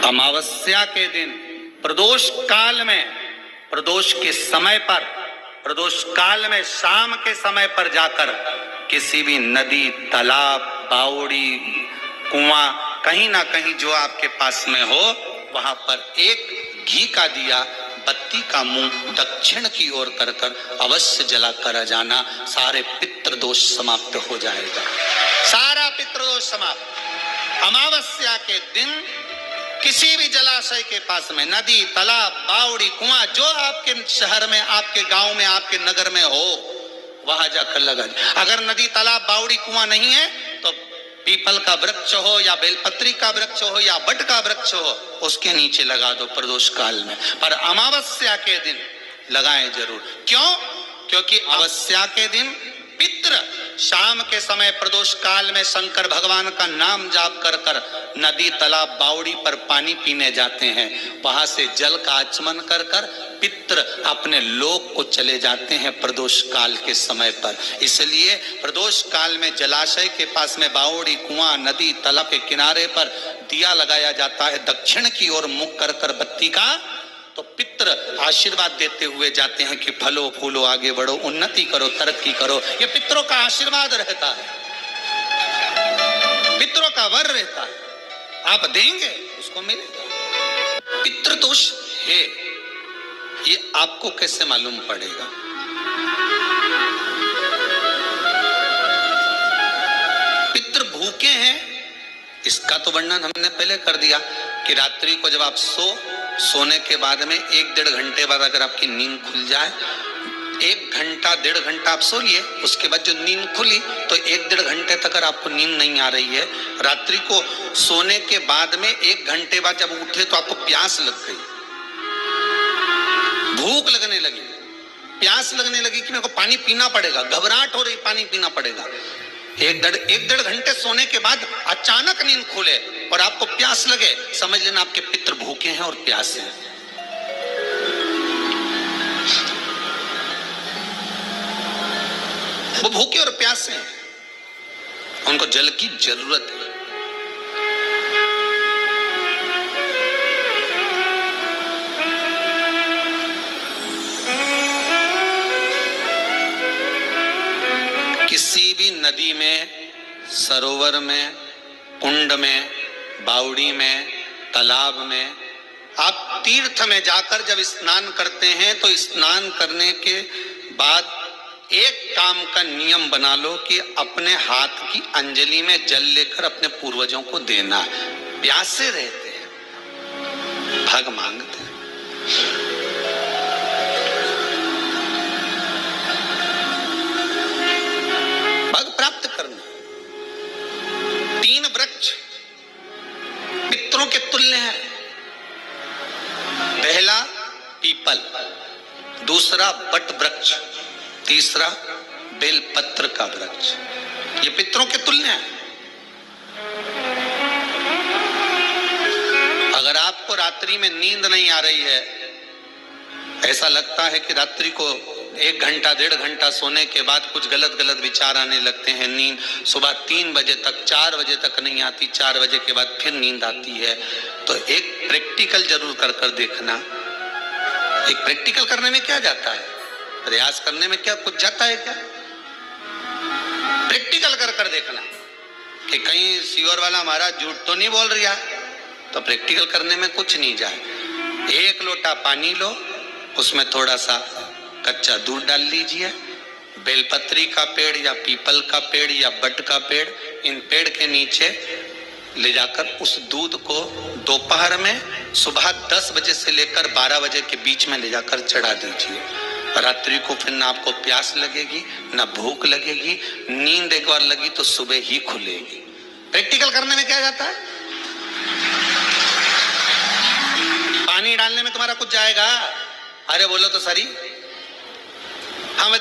अमावस्या के दिन प्रदोष काल में, प्रदोष के समय पर, प्रदोष काल में शाम के समय पर जाकर किसी भी नदी, तालाब, बावड़ी, कुआं, कहीं ना कहीं जो आपके पास में हो, वहां पर एक घी का दिया, बत्ती का मुंह दक्षिण की ओर कर कर अवश्य जला कर जाना। सारे पितृदोष समाप्त हो जाएगा, सारा पितृदोष समाप्त। अमावस्या के दिन किसी भी जलाशय के पास में, नदी, तालाब, बावड़ी, कुआं, जो आपके शहर में, आपके गांव में, आपके नगर में हो, वहां जाकर लगा। अगर नदी, तालाब, बावड़ी, कुआं नहीं है तो पीपल का वृक्ष हो या बेलपत्री का वृक्ष हो या बट का वृक्ष हो, उसके नीचे लगा दो प्रदोष काल में। पर अमावस्या के दिन लगाएं जरूर। क्यों? क्योंकि अमावस्या के दिन पितृ शाम के समय प्रदोष काल में शंकर भगवान का नाम जाप कर कर नदी, तालाब, बावड़ी पर पानी पीने जाते हैं। वहां से जल का आचमन कर कर पितृ अपने लोक को चले जाते हैं प्रदोष काल के समय पर। इसलिए प्रदोष काल में जलाशय के पास में, बावड़ी, कुआं, नदी, तालाब के किनारे पर दिया लगाया जाता है दक्षिण की ओर मुख कर कर बत्ती का। तो पितृ आशीर्वाद देते हुए जाते हैं कि फलो फूलो, आगे बढ़ो, उन्नति करो, तरक्की करो। ये पितरों का आशीर्वाद रहता है, पितरों का वर रहता है। आप देंगे उसको मिलेगा। पितृदोष है, ये आपको कैसे मालूम पड़ेगा? पितृ भूखे हैं, इसका तो वर्णन हमने पहले कर दिया कि रात्रि को जब आप सोने के बाद में 1-1.5 घंटे बाद अगर आपकी नींद खुल जाए, 1 घंटा 1.5 घंटा आप सो लिए, उसके बाद जो नींद खुली तो 1-1.5 घंटे तक अगर आपको नींद नहीं आ रही है, रात्रि को सोने के बाद में 1 घंटे बाद जब उठे तो आपको प्यास लग गई, भूख लगने लगी, प्यास लगने लगी कि मेरे को पानी पीना पड़ेगा, घबराहट हो रही, पानी पीना पड़ेगा। 1-1.5 घंटे सोने के बाद अचानक नींद खुले और आपको प्यास लगे, समझ लेना आपके पितृ भूखे हैं और प्यासे हैं। वो भूखे और प्यासे हैं, उनको जल की जरूरत है। किसी भी नदी में, सरोवर में, कुंड में, बावड़ी में, तालाब में, आप तीर्थ में जाकर जब स्नान करते हैं तो स्नान करने के बाद एक काम का नियम बना लो कि अपने हाथ की अंजलि में जल लेकर अपने पूर्वजों को देना है। प्यासे रहते हैं, भग मांगते हैं। भग प्राप्त करना। 3 वृक्ष पितरों के तुल्य हैं। पहला पीपल, दूसरा बट वृक्ष, तीसरा बेलपत्र का वृक्ष। ये पितरों के तुल्य हैं। अगर आपको रात्रि में नींद नहीं आ रही है, ऐसा लगता है कि रात्रि को 1 घंटा 1.5 घंटा सोने के बाद कुछ गलत गलत विचार आने लगते हैं, नींद सुबह 3 बजे तक, 4 बजे तक नहीं आती, 4 बजे के बाद फिर नींद आती है, तो एक प्रैक्टिकल जरूर कर कर देखना। एक प्रैक्टिकल करने में क्या जाता है? प्रयास करने में क्या कुछ जाता है क्या? प्रैक्टिकल कर कर देखना कि कहीं सीवर वाला हमारा झूठ तो नहीं बोल रहा, तो प्रैक्टिकल करने में कुछ नहीं जाए। 1 लोटा पानी लो, उसमें थोड़ा सा कच्चा दूध डाल लीजिए, बेलपत्री का पेड़ या पीपल का पेड़ या बट का पेड़, इन पेड़ के नीचे ले जाकर उस दूध को दोपहर में सुबह 10 बजे से लेकर 12 बजे के बीच में ले जाकर चढ़ा दीजिए। रात्रि को फिर ना आपको प्यास लगेगी, ना भूख लगेगी, नींद एक बार लगी तो सुबह ही खुलेगी। प्रैक्टिकल करने में क्या जाता है? पानी डालने में तुम्हारा कुछ जाएगा? अरे बोलो तो सरी, हमें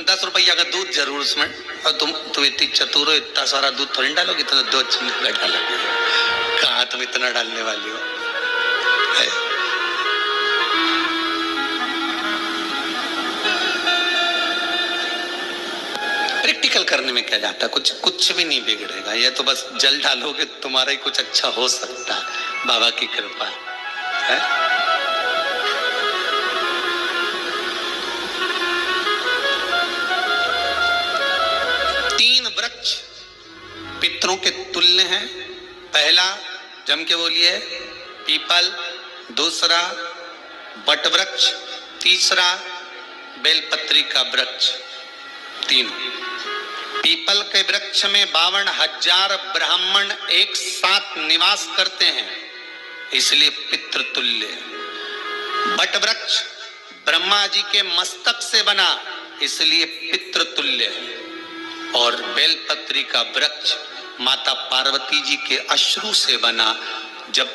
10 रुपया का दूध जरूर उसमें, और तुम इतनी चतुर हो, इतना सारा दूध थोड़ी डालोगी, तो 2 चम्मच बैठा लगेगा। कहाँ तुम इतना डालने वाली हो? प्रैक्टिकल करने में क्या जाता है? कुछ भी नहीं बिगड़ेगा। ये तो बस जल डालोगे तुम्हारा ही कुछ अच्छा हो सकता है। बाबा की कृपा है। तीन वृक्ष पितरों के तुल्य हैं। पहला जम के बोलिए पीपल, दूसरा बट वृक्ष, तीसरा बेलपत्री का वृक्ष। तीन पीपल के वृक्ष में 52,000 ब्राह्मण एक साथ निवास करते हैं, इसलिए पितृतुल्य। बट वृक्ष ब्रह्मा जी के मस्तक से बना, इसलिए पितृतुल्य है। और बेलपत्री का वृक्ष माता पार्वती जी के अश्रु से बना। जब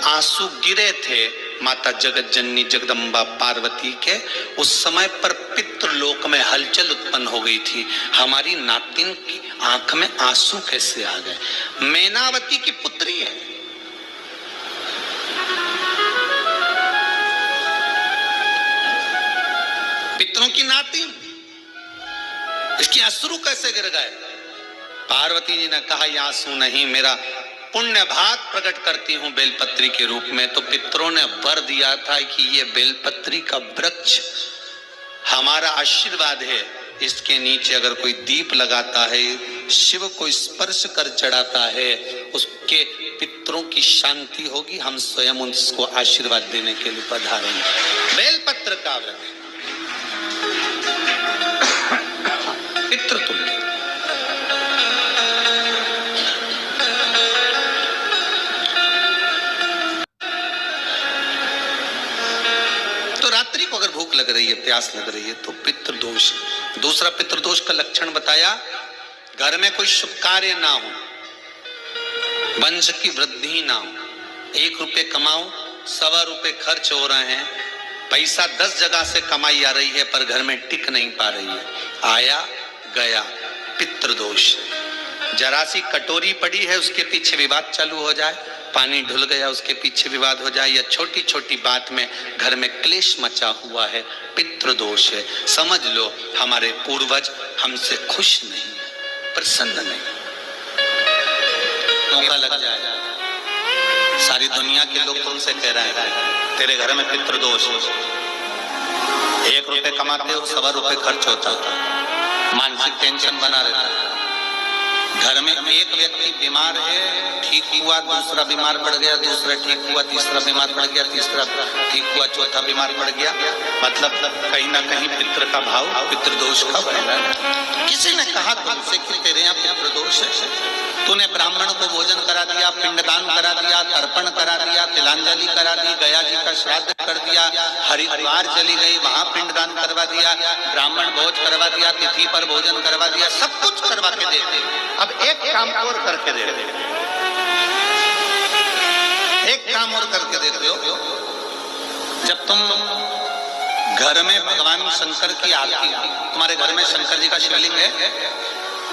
आंसू गिरे थे माता जगत जननी जगदम्बा पार्वती के, उस समय पर पितृलोक में हलचल उत्पन्न हो गई थी। हमारी नातिन की आंख में आंसू कैसे आ गए? मैनावती की पुत्री है। पितरों की नातिन, इसकी अश्रु कैसे गिर गए? पार्वती जी ने कहा ये आंसू नहीं, मेरा पुण्य भाग प्रकट करती हूं बेलपत्री के रूप में। तो पितरों ने वर दिया था कि ये बेलपत्री का वृक्ष हमारा आशीर्वाद है, इसके नीचे अगर कोई दीप लगाता है, शिव को स्पर्श कर चढ़ाता है, उसके पितरों की शांति होगी। हम स्वयं उसको आशीर्वाद देने के लिए पधारेंगे। बेलपत्र का वृक्ष पितृतुल्य। तो रात्रि को अगर भूख लग रही है, प्यास लग रही है, तो पितृदोष। दूसरा पितृदोष का लक्षण बताया, घर में कोई शुभ कार्य ना हो, वंश की वृद्धि ना हो। 1 रुपये कमाओ, 1.25 रुपये खर्च हो रहे हैं, पैसा 10 जगह से कमाई आ रही है पर घर में टिक नहीं पा रही है, आया गया, पितृदोष। जरा सी कटोरी पड़ी है, उसके पीछे विवाद चालू हो जाए, पानी ढुल गया, उसके पीछे विवाद हो जाए, या छोटी छोटी बात में घर में क्लेश मचा हुआ है, पितृदोष है। समझ लो हमारे पूर्वज हमसे खुश नहीं, प्रसन्न नहीं। मौका लग जाए, सारी दुनिया के लोग तुमसे कह रहे हैं तेरे घर में पितृदोष है, 1 रुपये कमाते हो, 1.25 रुपये खर्च होता, मानसिक टेंशन बना रहता है। घर में एक व्यक्ति बीमार है, ठीक हुआ, दूसरा बीमार पड़ गया, दूसरा ठीक हुआ, तीसरा बीमार पड़ गया, तीसरा ठीक हुआ, चौथा बीमार पड़ गया। मतलब कहीं ना कहीं पितृ का भाव, पितृदोष का बढ़ रहा है। किसी ने कहा तुमसे कि तेरे यहाँ पितृदोष है, तूने ब्राह्मण को भोजन करा दिया, पिंडदान करा दिया, तर्पण करा दिया, तिलांजलि करा दी, गया जी का श्राद्ध कर दिया, हरिद्वार चली गई, वहां पिंडदान करवा दिया, ब्राह्मण भोज करवा दिया, तिथि पर भोजन करवा दिया, सब कुछ करवा के देते। अब एक काम और करके दे दे, एक काम और करके देते हो। जब तुम घर में भगवान शंकर की आरती, तुम्हारे घर में शंकर जी का शिवलिंग है,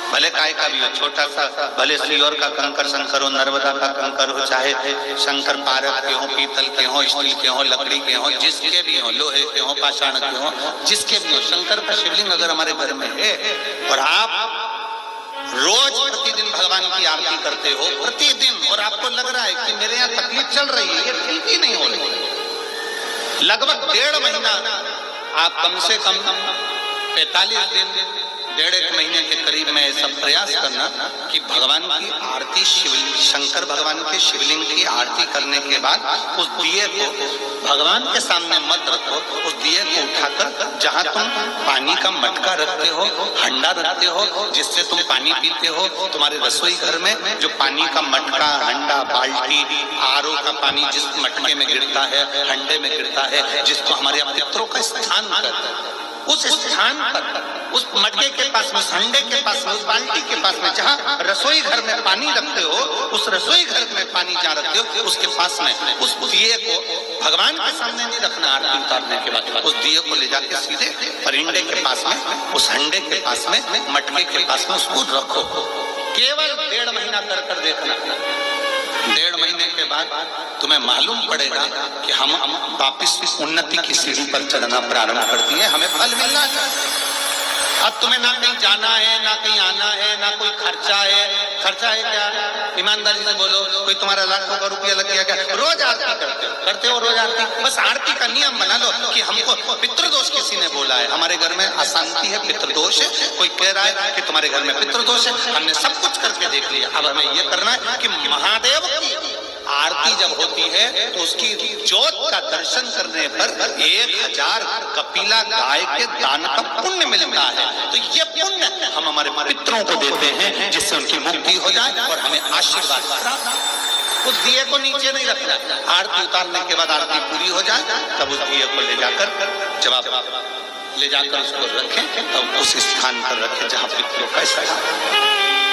भले काय का भी हो, छोटा सा, भले सियोर का कंकर शंकर हो, नर्मदा का कंकर हो, चाहे शंकर पारक के हो, पीतल के हो, स्टील के हो, लकड़ी के हो, जिसके भी हो, लोहे के हो, पाषाण के हो, जिसके भी हो, शंकर का शिवलिंग अगर हमारे घर में है और आप रोज प्रतिदिन भगवान की आरती करते हो, प्रतिदिन, और आपको लग रहा है कि मेरे यहाँ तकलीफ चल रही है, ये ठीक ही नहीं हो रही, लगभग 1.5 महीना आप कम से कम 45 दिन, 1.5 महीने के करीब में ऐसा प्रयास करना कि भगवान की आरती, शिवलिंग, शंकर भगवान के शिवलिंग की आरती करने के बाद उस दिए को भगवान के सामने मत रखो, उस दिए को उठाकर जहां तुम पानी का मटका रखते हो, हंडा रखते हो, जिससे तुम पानी पीते हो, तुम्हारे रसोई घर में जो पानी का मटका, हंडा, बाल्टी, आरओ का पानी जिस मटके में गिरता है, हंडे में गिरता है, जिसको हमारे पितरों का स्थान कहते हैं, उस स्थान पर, उस मटके के पास में, उस हंडे के पास में, उस बाल्टी के पास में, जहाँ रसोई घर में पानी रखते हो, उस रसोई घर में पानी जहाँ रखते हो, उसके पास में उस दिए को भगवान के सामने नहीं रखना। आरती उतारने के बाद उस दिए को ले जाके सीधे परिंडे के पास में, उस हंडे के पास में, मटके के पास में उसको रखो। केवल 1.5 महीना कर देखना। 1.5 महीने के बाद तुम्हें मालूम पड़ेगा कि हम वापिस उन्नति की सीढ़ी पर चढ़ना प्रारंभ कर दिए, हमें फल मिलना चाहिए। अब तुम्हें ना कहीं जाना है, ना कहीं आना है, ना कोई खर्चा है। खर्चा है क्या? ईमानदारी से बोलो, कोई तुम्हारा लाखों का रुपया लग गया क्या? रोज आरती करते हो रोज आरती। बस आरती का नियम बना लो कि हमको पितृदोष किसी ने बोला है, हमारे घर में अशांति है, पितृदोष है, कोई कह रहा है कि तुम्हारे घर में पितृदोष है। हमने सब कुछ करके देख लिया, अब हमें ये करना है कि महादेव की आरती जब होती है तो उसकी ज्योत का दर्शन करने पर 1000 कपिला गाय के दान का पुण्य मिलता है। तो ये पुण्य हम हमारे पितरों को देते हैं, जिससे उनकी मुक्ति हो जाए और हमें आशीर्वाद प्राप्त। उस दिए को नीचे नहीं रखना, आरती उतारने के बाद आरती पूरी हो जाए तब उस दिए को ले जाकर उसको रखें, तब उस स्थान पर रखें जहाँ पितरों का स्थान।